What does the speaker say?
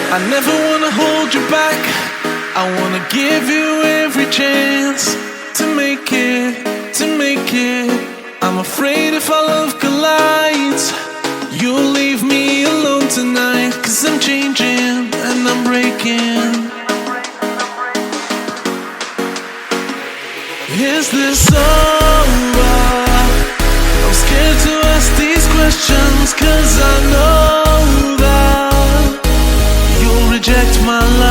I never wanna hold you back. I wanna give you every chance to make it, to make it. I'm afraid if our love collides, you'll leave me alone tonight. 'Cause I'm changing and I'm breaking. Is this over? I'm scared to ask these questions, 'cause I know that you'll reject my love.